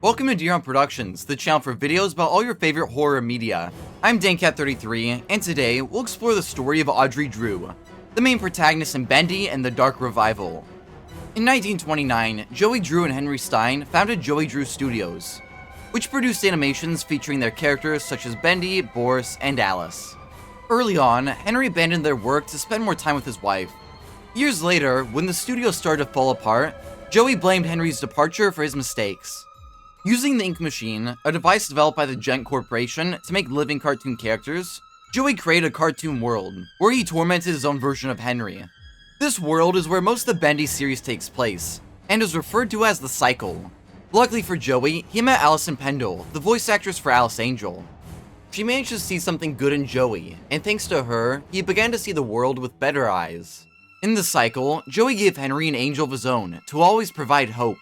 Welcome to Deer Productions, the channel for videos about all your favorite horror media. I'm DanCat33, and today we'll explore the story of Audrey Drew, the main protagonist in Bendy and the Dark Revival. In 1929, Joey Drew and Henry Stein founded Joey Drew Studios, which produced animations featuring their characters such as Bendy, Boris, and Alice. Early on, Henry abandoned their work to spend more time with his wife. Years later, when the studio started to fall apart, Joey blamed Henry's departure for his mistakes. Using the ink machine, a device developed by the Gent Corporation to make living cartoon characters, Joey created a cartoon world, where he tormented his own version of Henry. This world is where most of the Bendy series takes place, and is referred to as the Cycle. Luckily for Joey, he met Allison Pendle, the voice actress for Alice Angel. She managed to see something good in Joey, and thanks to her, he began to see the world with better eyes. In the Cycle, Joey gave Henry an angel of his own, to always provide hope.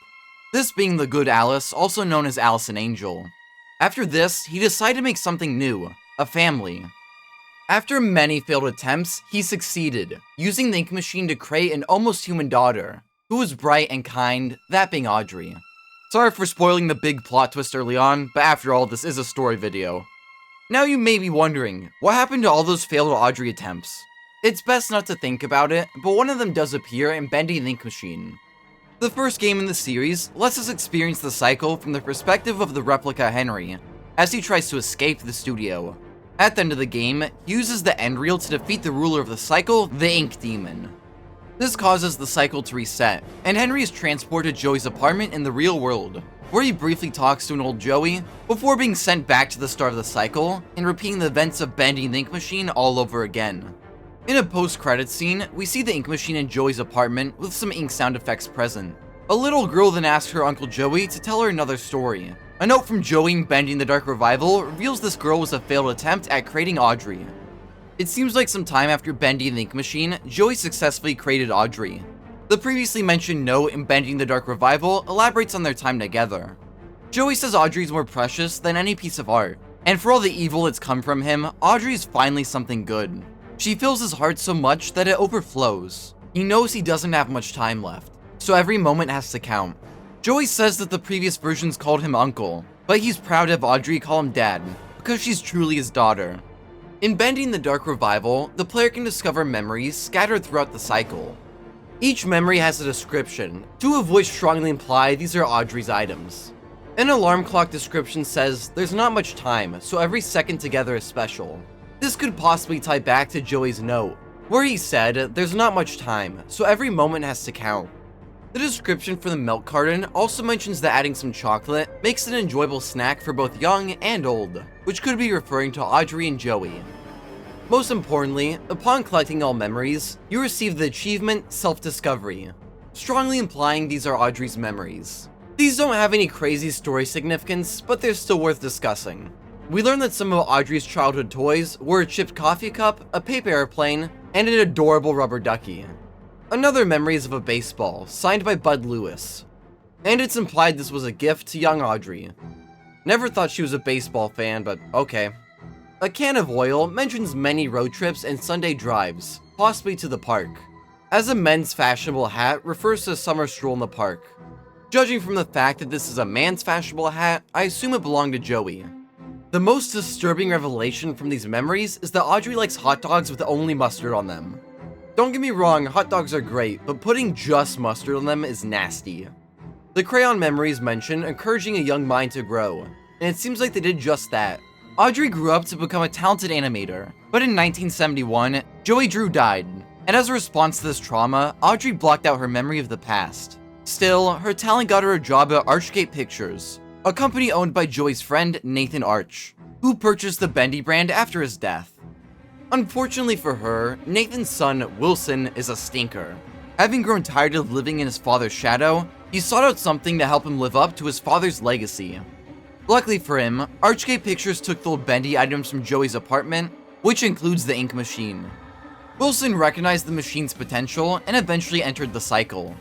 This being the good Alice, also known as Allison Angel. After this, he decided to make something new, a family. After many failed attempts, he succeeded, using the ink machine to create an almost human daughter, who was bright and kind, that being Audrey. Sorry for spoiling the big plot twist early on, but after all, this is a story video. Now you may be wondering, what happened to all those failed Audrey attempts? It's best not to think about it, but one of them does appear in Bendy the Ink Machine. The first game in the series lets us experience the cycle from the perspective of the replica Henry, as he tries to escape the studio. At the end of the game, he uses the end reel to defeat the ruler of the cycle, the Ink Demon. This causes the cycle to reset, and Henry is transported to Joey's apartment in the real world, where he briefly talks to an old Joey, before being sent back to the start of the cycle, and repeating the events of Bendy the Ink Machine all over again. In a post-credits scene, we see the ink machine in Joey's apartment with some ink sound effects present. A little girl then asks her Uncle Joey to tell her another story. A note from Joey in Bendy in the Dark Revival reveals this girl was a failed attempt at creating Audrey. It seems like some time after Bendy and the Ink Machine, Joey successfully created Audrey. The previously mentioned note in Bendy in the Dark Revival elaborates on their time together. Joey says Audrey is more precious than any piece of art, and for all the evil that's come from him, Audrey is finally something good. She fills his heart so much that it overflows. He knows he doesn't have much time left, so every moment has to count. Joey says that the previous versions called him uncle, but he's proud to have Audrey call him dad, because she's truly his daughter. In Bendy in the Dark Revival, the player can discover memories scattered throughout the cycle. Each memory has a description, two of which strongly imply these are Audrey's items. An alarm clock description says there's not much time, so every second together is special. This could possibly tie back to Joey's note, where he said there's not much time, so every moment has to count. The description for the milk carton also mentions that adding some chocolate makes it an enjoyable snack for both young and old, which could be referring to Audrey and Joey. Most importantly, upon collecting all memories, you receive the achievement Self-Discovery, strongly implying these are Audrey's memories. These don't have any crazy story significance, but they're still worth discussing. We learn that some of Audrey's childhood toys were a chipped coffee cup, a paper airplane, and an adorable rubber ducky. Another memory is of a baseball, signed by Bud Lewis. And it's implied this was a gift to young Audrey. Never thought she was a baseball fan, but okay. A can of oil mentions many road trips and Sunday drives, possibly to the park. As a men's fashionable hat refers to a summer stroll in the park. Judging from the fact that this is a man's fashionable hat, I assume it belonged to Joey. The most disturbing revelation from these memories is that Audrey likes hot dogs with only mustard on them. Don't get me wrong, hot dogs are great, but putting just mustard on them is nasty. The crayon memories mention encouraging a young mind to grow, and it seems like they did just that. Audrey grew up to become a talented animator, but in 1971, Joey Drew died, and as a response to this trauma, Audrey blocked out her memory of the past. Still, her talent got her a job at Archgate Pictures, a company owned by Joey's friend Nathan Arch, who purchased the Bendy brand after his death. Unfortunately for her, Nathan's son, Wilson, is a stinker. Having grown tired of living in his father's shadow, he sought out something to help him live up to his father's legacy. Luckily for him, Archgate Pictures took the old Bendy items from Joey's apartment, which includes the ink machine. Wilson recognized the machine's potential and eventually entered the cycle.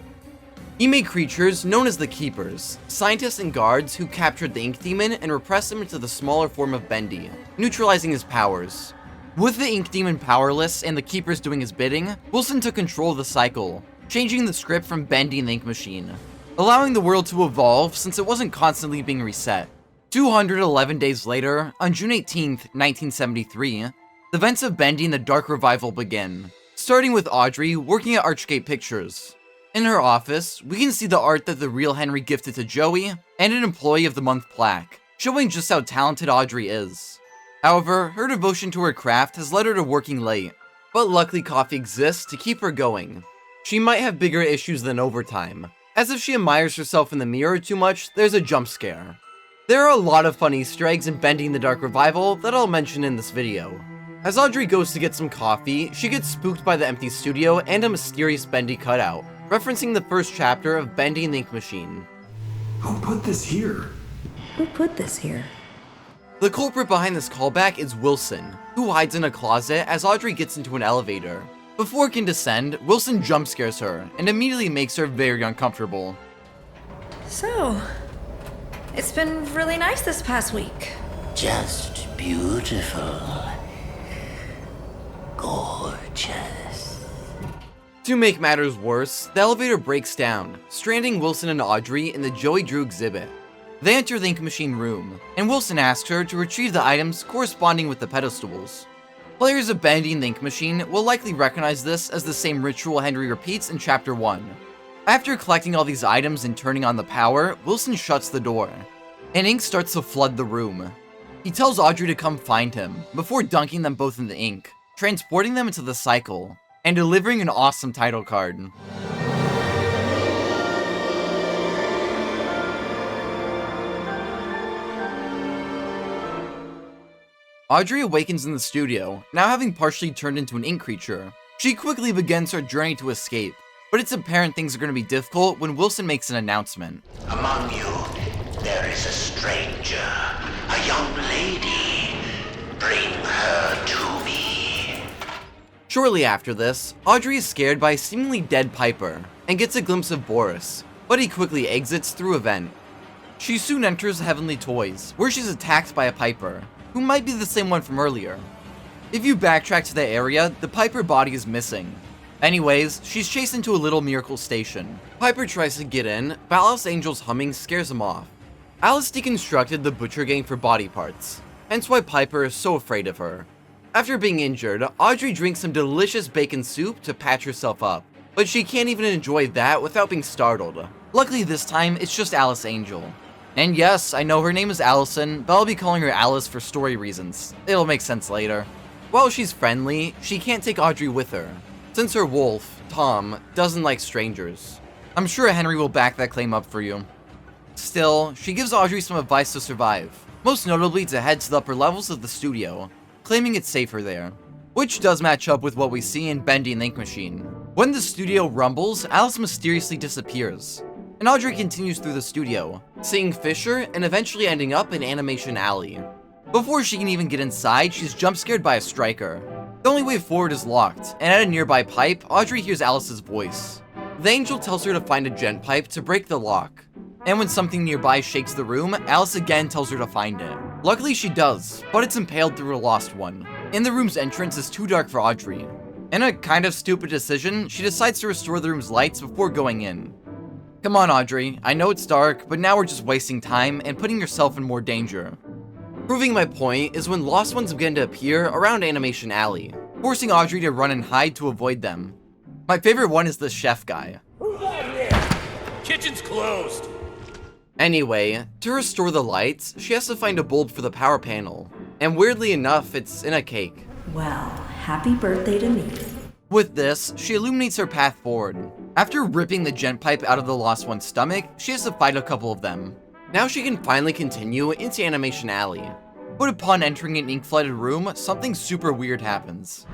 He made creatures known as the Keepers, scientists and guards who captured the Ink Demon and repressed him into the smaller form of Bendy, neutralizing his powers. With the Ink Demon powerless and the Keepers doing his bidding, Wilson took control of the cycle, changing the script from Bendy and the Ink Machine. allowing the world to evolve since it wasn't constantly being reset. 211 days later, on June 18th, 1973, the events of Bendy and the Dark Revival begin, starting with Audrey working at Archgate Pictures. In her office, we can see the art that the real Henry gifted to Joey, and an Employee of the Month plaque, showing just how talented Audrey is. However, her devotion to her craft has led her to working late, but luckily coffee exists to keep her going. She might have bigger issues than overtime, as if she admires herself in the mirror too much, there's a jump scare. There are a lot of fun Easter eggs in Bendy and the Dark Revival that I'll mention in this video. As Audrey goes to get some coffee, she gets spooked by the empty studio and a mysterious Bendy cutout, referencing the first chapter of Bendy and the Ink Machine. Who put this here? Who put this here? The culprit behind this callback is Wilson, who hides in a closet as Audrey gets into an elevator. Before it can descend, Wilson jump scares her and immediately makes her very uncomfortable. So, it's been really nice this past week. Just beautiful. Gorgeous. To make matters worse, the elevator breaks down, stranding Wilson and Audrey in the Joey Drew exhibit. They enter the Ink Machine room, and Wilson asks her to retrieve the items corresponding with the pedestals. Players of Bendy and the Ink Machine will likely recognize this as the same ritual Henry repeats in Chapter 1. After collecting all these items and turning on the power, Wilson shuts the door, and ink starts to flood the room. He tells Audrey to come find him, before dunking them both in the ink, transporting them into the cycle, and delivering an awesome title card. Audrey awakens in the studio, now having partially turned into an ink creature. She quickly begins her journey to escape, but it's apparent things are going to be difficult when Wilson makes an announcement. Among you, there is a stranger, a young lady. Bring her to me. Shortly after this, Audrey is scared by a seemingly dead Piper, and gets a glimpse of Boris, but he quickly exits through a vent. She soon enters Heavenly Toys, where she's attacked by a Piper, who might be the same one from earlier. If you backtrack to the area, the Piper body is missing. Anyways, she's chased into a little miracle station. Piper tries to get in, but Alice Angel's humming scares him off. Alice deconstructed the Butcher Gang for body parts, hence why Piper is so afraid of her. After being injured, Audrey drinks some delicious bacon soup to patch herself up, but she can't even enjoy that without being startled. Luckily this time, it's just Alice Angel. And yes, I know her name is Allison, but I'll be calling her Alice for story reasons. It'll make sense later. While she's friendly, she can't take Audrey with her, since her wolf, Tom, doesn't like strangers. I'm sure Henry will back that claim up for you. Still, she gives Audrey some advice to survive, most notably to head to the upper levels of the studio, claiming it's safer there. Which does match up with what we see in Bendy and the Ink Machine. When the studio rumbles, Alice mysteriously disappears, and Audrey continues through the studio, seeing Fisher and eventually ending up in Animation Alley. Before she can even get inside, she's jump scared by a striker. The only way forward is locked, and at a nearby pipe, Audrey hears Alice's voice. The angel tells her to find a gent pipe to break the lock, and when something nearby shakes the room, Alice again tells her to find it. Luckily she does, but it's impaled through a lost one, and the room's entrance is too dark for Audrey. In a kind of stupid decision, she decides to restore the room's lights before going in. Come on Audrey, I know it's dark, but now we're just wasting time and putting yourself in more danger. Proving my point is when lost ones begin to appear around Animation Alley, forcing Audrey to run and hide to avoid them. My favorite one is the chef guy. Who's out here? Kitchen's closed. Anyway, to restore the lights, she has to find a bulb for the power panel, and weirdly enough, it's in a cake. Well, happy birthday to me. With this, she illuminates her path forward. After ripping the gent pipe out of the lost one's stomach, she has to fight a couple of them. Now she can finally continue into Animation Alley. But upon entering an ink-flooded room, something super weird happens.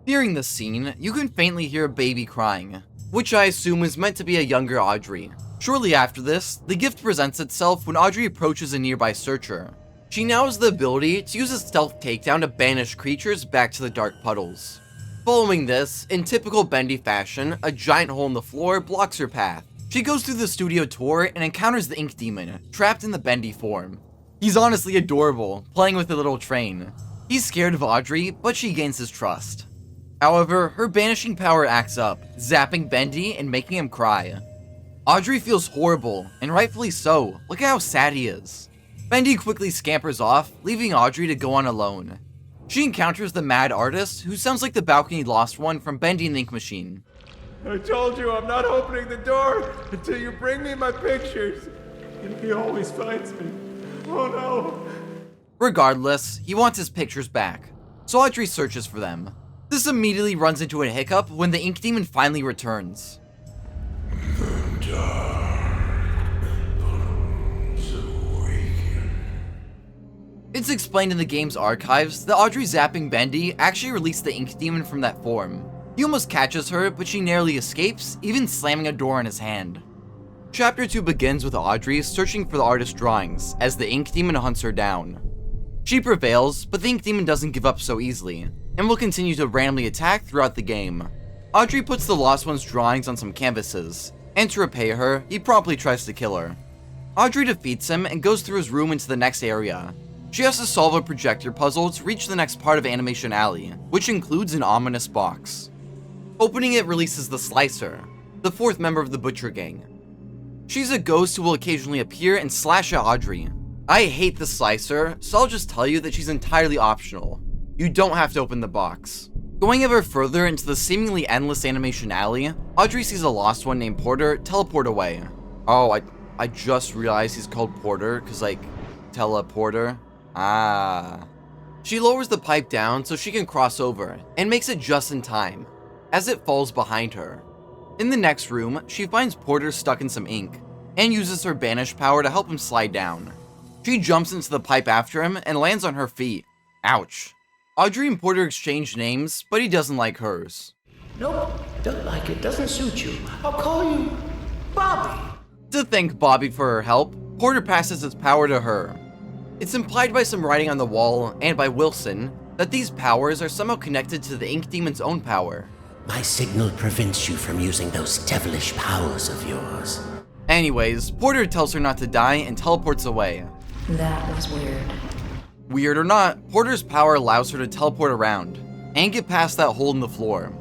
During the scene, you can faintly hear a baby crying, which I assume is meant to be a younger Audrey. Shortly after this, the gift presents itself when Audrey approaches a nearby searcher. She now has the ability to use a stealth takedown to banish creatures back to the dark puddles. Following this, in typical Bendy fashion, a giant hole in the floor blocks her path. She goes through the studio tour and encounters the Ink Demon, trapped in the Bendy form. He's honestly adorable, playing with the little train. He's scared of Audrey, but she gains his trust. However, her banishing power acts up, zapping Bendy and making him cry. Audrey feels horrible, and rightfully so. Look at how sad he is. Bendy quickly scampers off, leaving Audrey to go on alone. She encounters the mad artist, who sounds like the balcony lost one from Bendy and the Ink Machine. I told you I'm not opening the door until you bring me my pictures. And he always finds me. Oh no. Regardless, he wants his pictures back, so Audrey searches for them. This immediately runs into a hiccup when the Ink Demon finally returns. It's explained in the game's archives that Audrey zapping Bendy actually released the Ink Demon from that form. He almost catches her, but she narrowly escapes, even slamming a door on his hand. Chapter 2 begins with Audrey searching for the artist's drawings, as the Ink Demon hunts her down. She prevails, but the Ink Demon doesn't give up so easily, and will continue to randomly attack throughout the game. Audrey puts the Lost One's drawings on some canvases, and to repay her, he promptly tries to kill her. Audrey defeats him and goes through his room into the next area. She has to solve a projector puzzle to reach the next part of Animation Alley, which includes an ominous box. Opening it releases the Slicer, the fourth member of the Butcher Gang. She's a ghost who will occasionally appear and slash at Audrey. I hate the Slicer, so I'll just tell you that she's entirely optional. You don't have to open the box. Going ever further into the seemingly endless Animation Alley, Audrey sees a lost one named Porter teleport away. Oh, I just realized he's called Porter, cause like, teleporter. Ah. She lowers the pipe down so she can cross over, and makes it just in time, as it falls behind her. In the next room, she finds Porter stuck in some ink, and uses her banish power to help him slide down. She jumps into the pipe after him and lands on her feet. Ouch. Audrey and Porter exchange names, but he doesn't like hers. Nope, don't like it, doesn't suit you. I'll call you Bobby. To thank Bobby for her help, Porter passes his power to her. It's implied by some writing on the wall, and by Wilson, that these powers are somehow connected to the Ink Demon's own power. My signal prevents you from using those devilish powers of yours. Anyways, Porter tells her not to die and teleports away. That was weird. Weird or not, Porter's power allows her to teleport around, and get past that hole in the floor.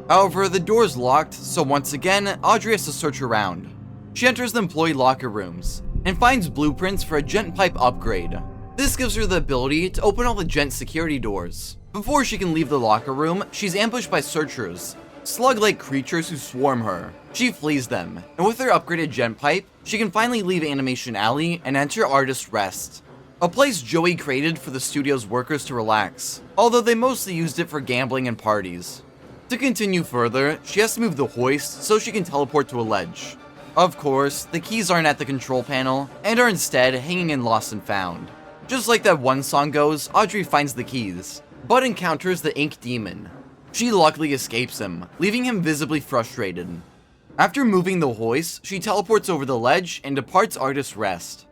However, the door is locked, so once again, Audrey has to search around. She enters the employee locker rooms, and finds blueprints for a gent pipe upgrade. This gives her the ability to open all the gent security doors. Before she can leave the locker room, she's ambushed by searchers, slug-like creatures who swarm her. She flees them, and with her upgraded gent pipe, she can finally leave Animation Alley and enter Artist Rest, a place Joey created for the studio's workers to relax, although they mostly used it for gambling and parties. To continue further, she has to move the hoist so she can teleport to a ledge. Of course, the keys aren't at the control panel, and are instead hanging in Lost and Found. Just like that one song goes, Audrey finds the keys, but encounters the Ink Demon. She luckily escapes him, leaving him visibly frustrated. After moving the hoist, she teleports over the ledge and departs Artist Rest.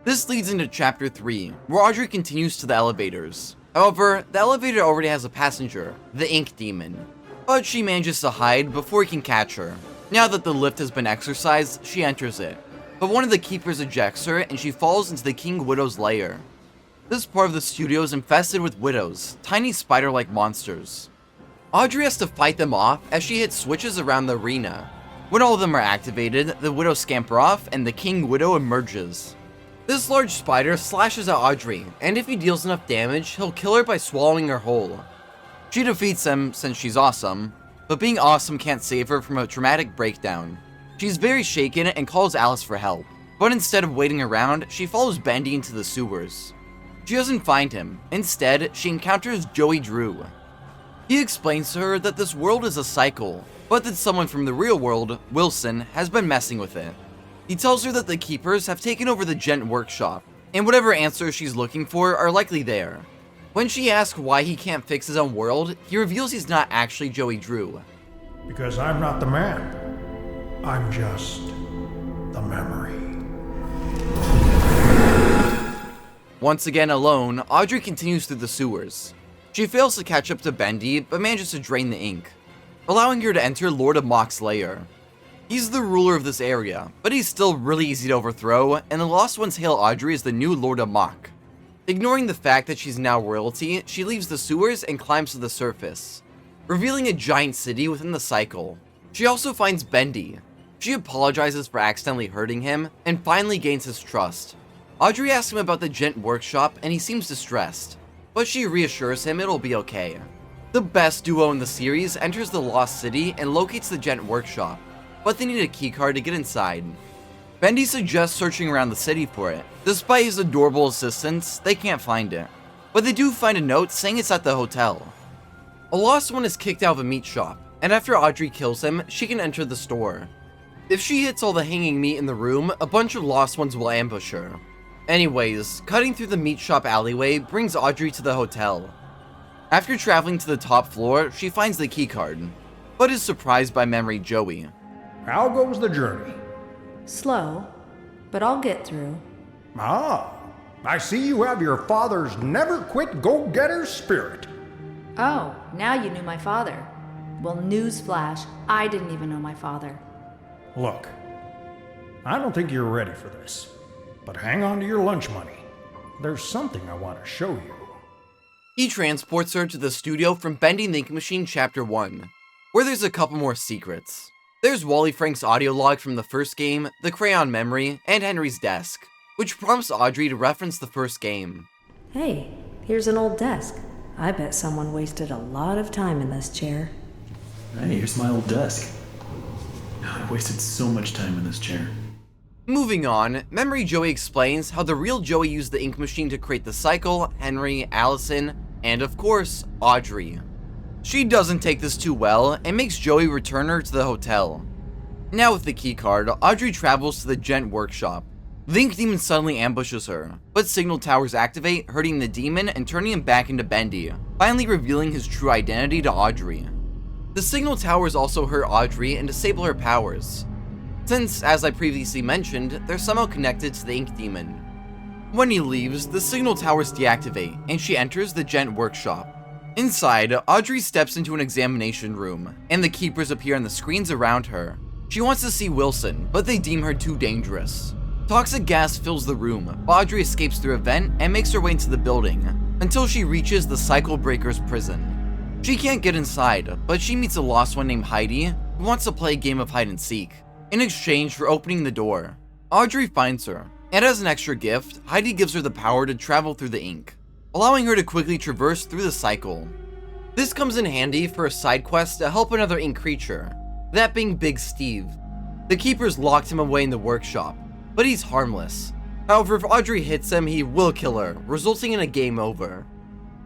This leads into Chapter 3, where Audrey continues to the elevators. However, the elevator already has a passenger, the Ink Demon, but she manages to hide before he can catch her. Now that the lift has been exercised, she enters it, but one of the keepers ejects her and she falls into the King Widow's lair. This part of the studio is infested with widows, tiny spider-like monsters. Audrey has to fight them off as she hits switches around the arena. When all of them are activated, the widows scamper off and the King Widow emerges. This large spider slashes at Audrey, and if he deals enough damage, he'll kill her by swallowing her whole. She defeats him since she's awesome, but being awesome can't save her from a traumatic breakdown. She's very shaken and calls Alice for help, but instead of waiting around, she follows Bendy into the sewers. She doesn't find him. Instead, she encounters Joey Drew. He explains to her that this world is a cycle, but that someone from the real world, Wilson, has been messing with it. He tells her that the Keepers have taken over the Gent workshop, and whatever answers she's looking for are likely there. When she asks why he can't fix his own world, he reveals he's not actually Joey Drew. Because I'm not the man. I'm just the memory. Once again alone, Audrey continues through the sewers. She fails to catch up to Bendy, but manages to drain the ink, allowing her to enter Lord of Mock's lair. He's the ruler of this area, but he's still really easy to overthrow, and the Lost Ones hail Audrey as the new Lord Amok. Ignoring the fact that she's now royalty, she leaves the sewers and climbs to the surface, revealing a giant city within the cycle. She also finds Bendy. She apologizes for accidentally hurting him, and finally gains his trust. Audrey asks him about the Gent workshop, and he seems distressed, but she reassures him it'll be okay. The best duo in the series enters the Lost City and locates the Gent workshop, but they need a keycard to get inside. Bendy suggests searching around the city for it. Despite his adorable assistance, they can't find it, but they do find a note saying it's at the hotel. A Lost One is kicked out of a meat shop, and after Audrey kills him, she can enter the store. If she hits all the hanging meat in the room, a bunch of Lost Ones will ambush her. Anyways, cutting through the meat shop alleyway brings Audrey to the hotel. After traveling to the top floor, she finds the keycard, but is surprised by Memory Joey. How goes the journey? Slow, but I'll get through. Ah, I see you have your father's never-quit go-getter spirit. Oh, now you knew my father. Well, newsflash, I didn't even know my father. Look, I don't think you're ready for this, but hang on to your lunch money. There's something I want to show you. He transports her to the studio from Bendy the Ink Machine Chapter 1, where there's a couple more secrets. There's Wally Frank's audio log from the first game, the crayon memory, and Henry's desk, which prompts Audrey to reference the first game. Hey, here's an old desk. I bet someone wasted a lot of time in this chair. Hey, here's my old desk. I wasted so much time in this chair. Moving on, Memory Joey explains how the real Joey used the ink machine to create the cycle, Henry, Allison, and of course, Audrey. She doesn't take this too well and makes Joey return her to the hotel. Now with the keycard, Audrey travels to the Gent workshop. The Ink Demon suddenly ambushes her, but signal towers activate, hurting the demon and turning him back into Bendy, finally revealing his true identity to Audrey. The signal towers also hurt Audrey and disable her powers, since, as I previously mentioned, they're somehow connected to the Ink Demon. When he leaves, the signal towers deactivate, and she enters the Gent workshop. Inside, Audrey steps into an examination room, and the keepers appear on the screens around her. She wants to see Wilson, but they deem her too dangerous. Toxic gas fills the room, but Audrey escapes through a vent and makes her way into the building, until she reaches the Cycle Breaker's prison. She can't get inside, but she meets a lost one named Heidi, who wants to play a game of hide and seek, in exchange for opening the door. Audrey finds her, and as an extra gift, Heidi gives her the power to travel through the ink, allowing her to quickly traverse through the cycle. This comes in handy for a side quest to help another ink creature, that being Big Steve. The keepers locked him away in the workshop, but he's harmless. However, if Audrey hits him, he will kill her, resulting in a game over.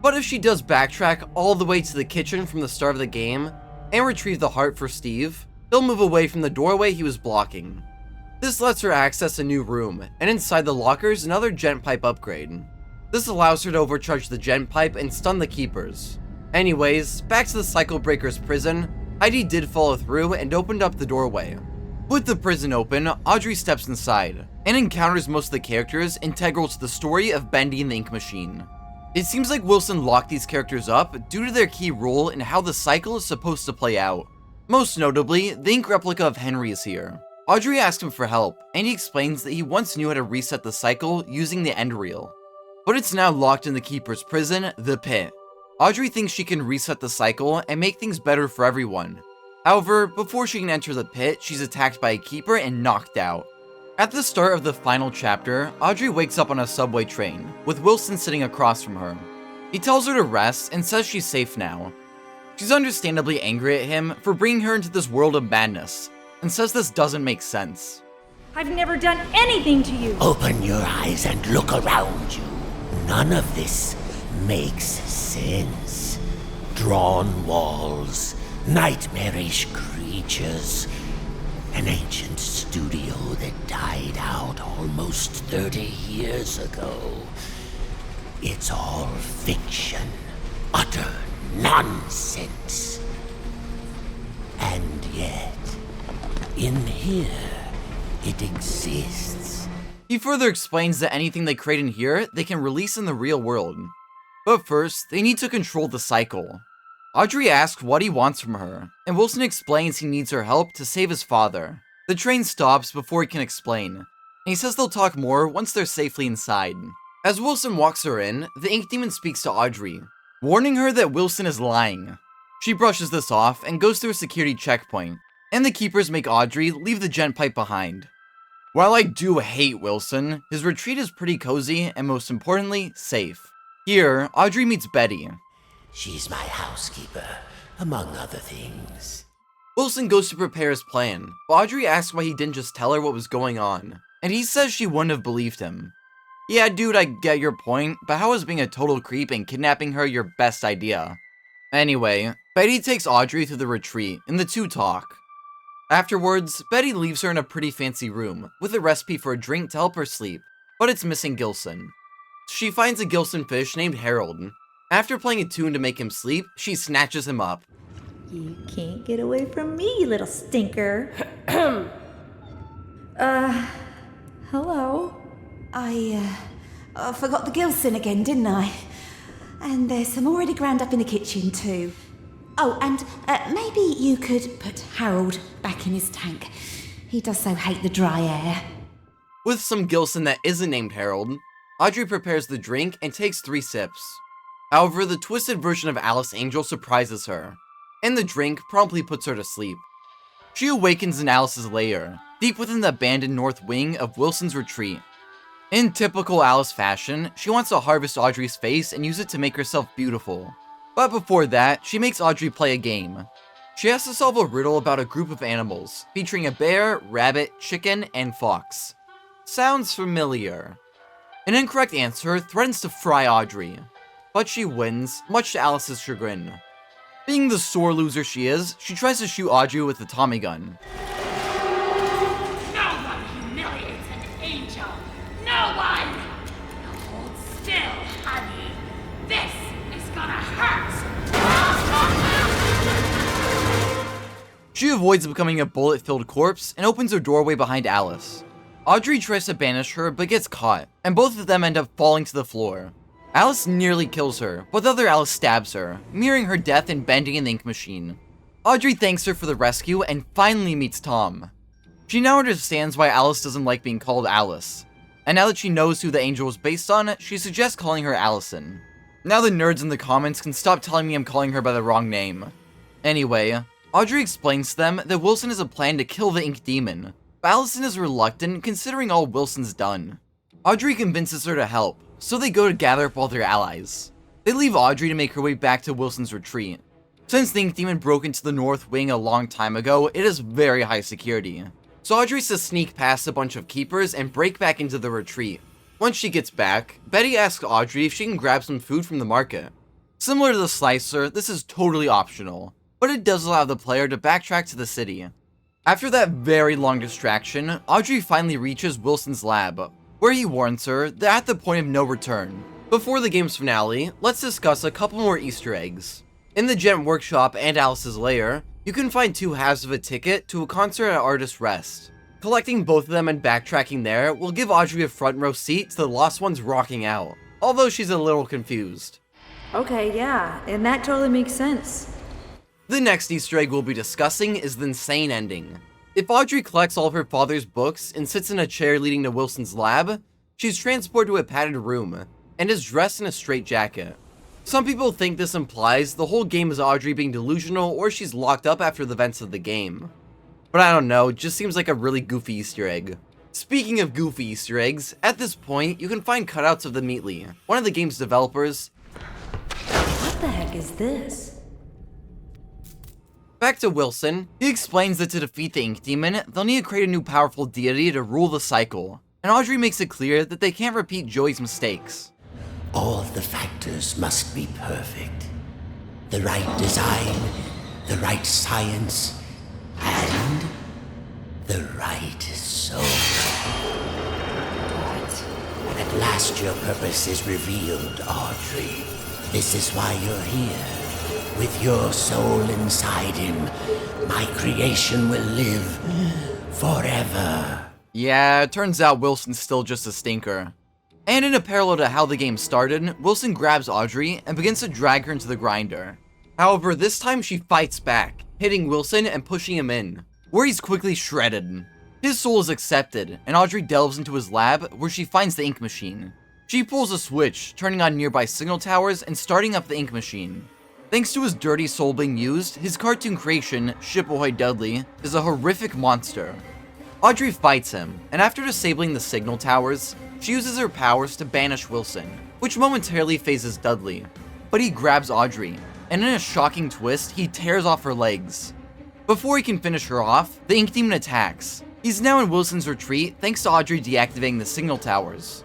But if she does backtrack all the way to the kitchen from the start of the game, and retrieve the heart for Steve, he'll move away from the doorway he was blocking. This lets her access a new room, and inside the lockers another Gent pipe upgrade. This allows her to overcharge the Gent pipe and stun the keepers. Anyways, back to the Cycle Breaker's prison, Heidi did follow through and opened up the doorway. With the prison open, Audrey steps inside, and encounters most of the characters integral to the story of Bendy and the Ink Machine. It seems like Wilson locked these characters up due to their key role in how the cycle is supposed to play out. Most notably, the ink replica of Henry is here. Audrey asks him for help, and he explains that he once knew how to reset the cycle using the end reel, but it's now locked in the Keeper's prison, the Pit. Audrey thinks she can reset the cycle and make things better for everyone. However, before she can enter the Pit, she's attacked by a Keeper and knocked out. At the start of the final chapter, Audrey wakes up on a subway train, with Wilson sitting across from her. He tells her to rest and says she's safe now. She's understandably angry at him for bringing her into this world of madness, and says this doesn't make sense. I've never done anything to you! Open your eyes and look around you. None of this makes sense. Drawn walls, nightmarish creatures, an ancient studio that died out almost 30 years ago. It's all fiction, utter nonsense. And yet, in here, it exists. He further explains that anything they create in here, they can release in the real world. But first, they need to control the cycle. Audrey asks what he wants from her, and Wilson explains he needs her help to save his father. The train stops before he can explain, and he says they'll talk more once they're safely inside. As Wilson walks her in, the ink demon speaks to Audrey, warning her that Wilson is lying. She brushes this off and goes through a security checkpoint, and the keepers make Audrey leave the gent pipe behind. While I do hate Wilson, his retreat is pretty cozy and most importantly, safe. Here, Audrey meets Betty. She's my housekeeper, among other things. Wilson goes to prepare his plan, but Audrey asks why he didn't just tell her what was going on, and he says she wouldn't have believed him. Yeah, dude, I get your point, but how is being a total creep and kidnapping her your best idea? Anyway, Betty takes Audrey to the retreat, and the two talk. Afterwards, Betty leaves her in a pretty fancy room, with a recipe for a drink to help her sleep, but it's missing Gilson. She finds a Gilson fish named Harold. After playing a tune to make him sleep, she snatches him up. You can't get away from me, you little stinker. Hello? I forgot the Gilson again, didn't I? And there's some already ground up in the kitchen too. Oh, and maybe you could put Harold back in his tank. He does so hate the dry air. With some Gilson that isn't named Harold, Audrey prepares the drink and takes 3 sips. However, the twisted version of Alice Angel surprises her, and the drink promptly puts her to sleep. She awakens in Alice's lair, deep within the abandoned north wing of Wilson's retreat. In typical Alice fashion, she wants to harvest Audrey's face and use it to make herself beautiful. But before that, she makes Audrey play a game. She has to solve a riddle about a group of animals, featuring a bear, rabbit, chicken, and fox. Sounds familiar. An incorrect answer threatens to fry Audrey, but she wins, much to Alice's chagrin. Being the sore loser she is, she tries to shoot Audrey with a Tommy gun. No one humiliates an angel. No one! Now hold still, honey. This is gonna hurt. She avoids becoming a bullet-filled corpse and opens her doorway behind Alice. Audrey tries to banish her but gets caught, and both of them end up falling to the floor. Alice nearly kills her, but the other Alice stabs her, mirroring her death in Bendy and the Ink Machine. Audrey thanks her for the rescue and finally meets Tom. She now understands why Alice doesn't like being called Alice, and now that she knows who the angel is based on, she suggests calling her Allison. Now the nerds in the comments can stop telling me I'm calling her by the wrong name. Anyway, Audrey explains to them that Wilson has a plan to kill the Ink Demon, but Allison is reluctant considering all Wilson's done. Audrey convinces her to help, so they go to gather up all their allies. They leave Audrey to make her way back to Wilson's retreat. Since the Ink Demon broke into the North Wing a long time ago, it is very high security. So Audrey has to sneak past a bunch of keepers and break back into the retreat. Once she gets back, Betty asks Audrey if she can grab some food from the market. Similar to the Slicer, this is totally optional, but it does allow the player to backtrack to the city. After that very long distraction, Audrey finally reaches Wilson's lab, where he warns her that at the point of no return. Before the game's finale, let's discuss a couple more Easter eggs. In the Gent Workshop and Alice's lair, you can find 2 halves of a ticket to a concert at Artist Rest. Collecting both of them and backtracking there will give Audrey a front row seat to the Lost Ones rocking out, although she's a little confused. Okay, yeah, and that totally makes sense. The next Easter egg we'll be discussing is the insane ending. If Audrey collects all of her father's books and sits in a chair leading to Wilson's lab, she's transported to a padded room, and is dressed in a straitjacket. Some people think this implies the whole game is Audrey being delusional or she's locked up after the events of the game. But I don't know, it just seems like a really goofy Easter egg. Speaking of goofy Easter eggs, at this point you can find cutouts of the Meatly, one of the game's developers. What the heck is this? Back to Wilson, he explains that to defeat the Ink Demon, they'll need to create a new powerful deity to rule the cycle, and Audrey makes it clear that they can't repeat Joey's mistakes. All of the factors must be perfect. The right design, the right science, and the right soul. At last your purpose is revealed, Audrey. This is why you're here. With your soul inside him, my creation will live forever. Yeah, it turns out Wilson's still just a stinker. And in a parallel to how the game started, Wilson grabs Audrey and begins to drag her into the grinder. However, this time she fights back, hitting Wilson and pushing him in, where he's quickly shredded. His soul is accepted, and Audrey delves into his lab where she finds the ink machine. She pulls a switch, turning on nearby signal towers and starting up the ink machine. Thanks to his dirty soul being used, his cartoon creation, Shipboy Dudley, is a horrific monster. Audrey fights him, and after disabling the signal towers, she uses her powers to banish Wilson, which momentarily phases Dudley. But he grabs Audrey, and in a shocking twist, he tears off her legs. Before he can finish her off, the ink demon attacks. He's now in Wilson's retreat thanks to Audrey deactivating the signal towers.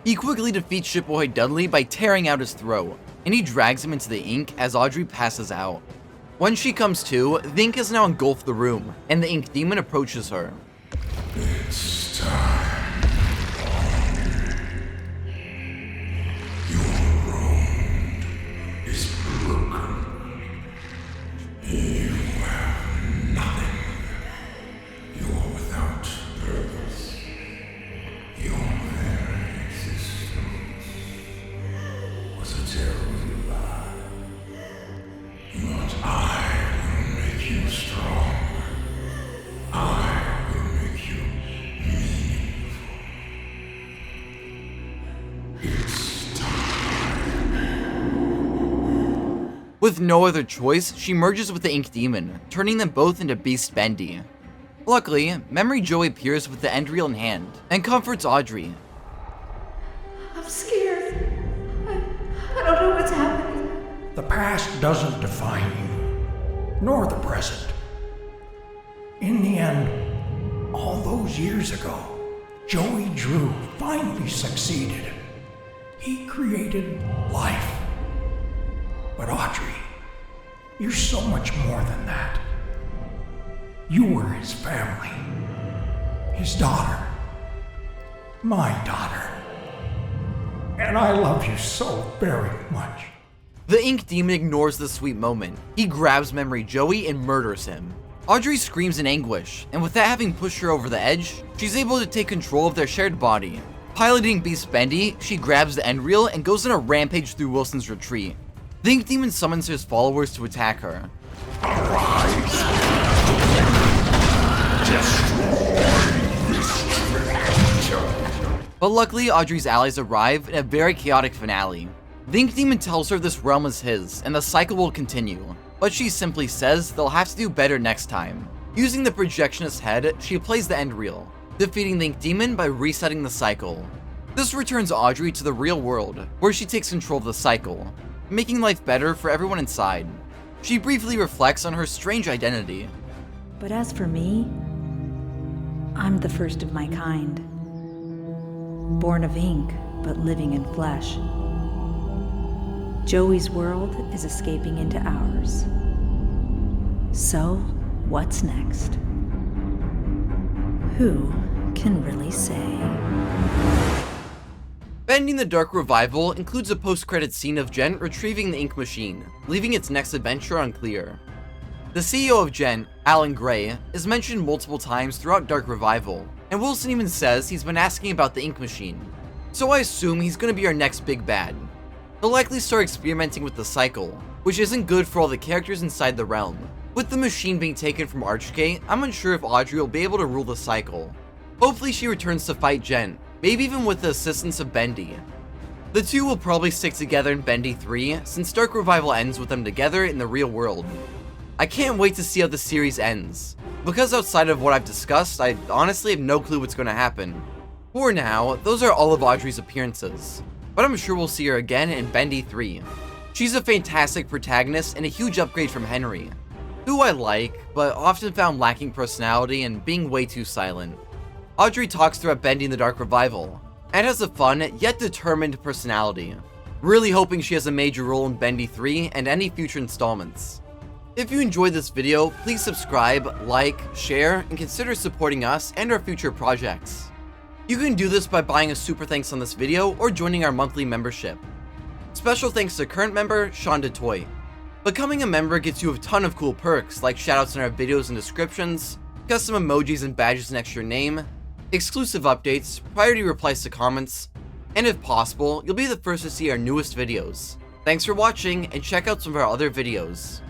He quickly defeats Shipboy Dudley by tearing out his throat, and he drags him into the ink as Audrey passes out. When she comes to, the ink has now engulfed the room, and the ink demon approaches her. It's time. Your road is broken. You have nothing. You're without purpose. Your very existence was a terrible lie. But I will make you strong. I will make you meaningful. It's time. With no other choice, she merges with the ink demon, turning them both into Beast Bendy. Luckily, Memory Joey appears with the end reel in hand and comforts Audrey. I'm scared. I don't know what's happening. The past doesn't define you, nor the present. In the end, all those years ago, Joey Drew finally succeeded. He created life. But Audrey, you're so much more than that. You were his family, his daughter, my daughter. And I love you so very much. The ink demon ignores the sweet moment. He grabs Memory Joey and murders him. Audrey screams in anguish, and with that having pushed her over the edge, she's able to take control of their shared body. Piloting Beast Bendy, she grabs the end reel and goes on a rampage through Wilson's retreat. The ink demon summons his followers to attack her. Arise. Destroy this treasure. But luckily, Audrey's allies arrive in a very chaotic finale. The ink demon tells her this realm is his, and the cycle will continue. But she simply says they'll have to do better next time. Using the projectionist's head, she plays the end reel, defeating the ink demon by resetting the cycle. This returns Audrey to the real world, where she takes control of the cycle, making life better for everyone inside. She briefly reflects on her strange identity. But as for me, I'm the first of my kind. Born of ink, but living in flesh. Joey's world is escaping into ours. So, what's next? Who can really say? Bending the Dark Revival includes a post-credit scene of Gent retrieving the ink machine, leaving its next adventure unclear. The CEO of Gent, Alan Gray, is mentioned multiple times throughout Dark Revival, and Wilson even says he's been asking about the ink machine. So I assume he's going to be our next big bad. He'll likely start experimenting with the cycle, which isn't good for all the characters inside the realm. With the machine being taken from Archgate, I'm unsure if Audrey will be able to rule the cycle. Hopefully she returns to fight Gent, maybe even with the assistance of Bendy. The two will probably stick together in Bendy 3, since Dark Revival ends with them together in the real world. I can't wait to see how the series ends. Because outside of what I've discussed, I honestly have no clue what's going to happen. For now, those are all of Audrey's appearances, but I'm sure we'll see her again in Bendy 3. She's a fantastic protagonist and a huge upgrade from Henry, who I like, but often found lacking personality and being way too silent. Audrey talks throughout Bendy in the Dark Revival, and has a fun, yet determined personality. Really hoping she has a major role in Bendy 3 and any future installments. If you enjoyed this video, please subscribe, like, share, and consider supporting us and our future projects. You can do this by buying a super thanks on this video or joining our monthly membership. Special thanks to current member, Shaun toit. Becoming a member gets you a ton of cool perks like shoutouts in our videos and descriptions, custom emojis and badges next to your name, exclusive updates, priority replies to comments, and if possible, you'll be the first to see our newest videos. Thanks for watching, and check out some of our other videos.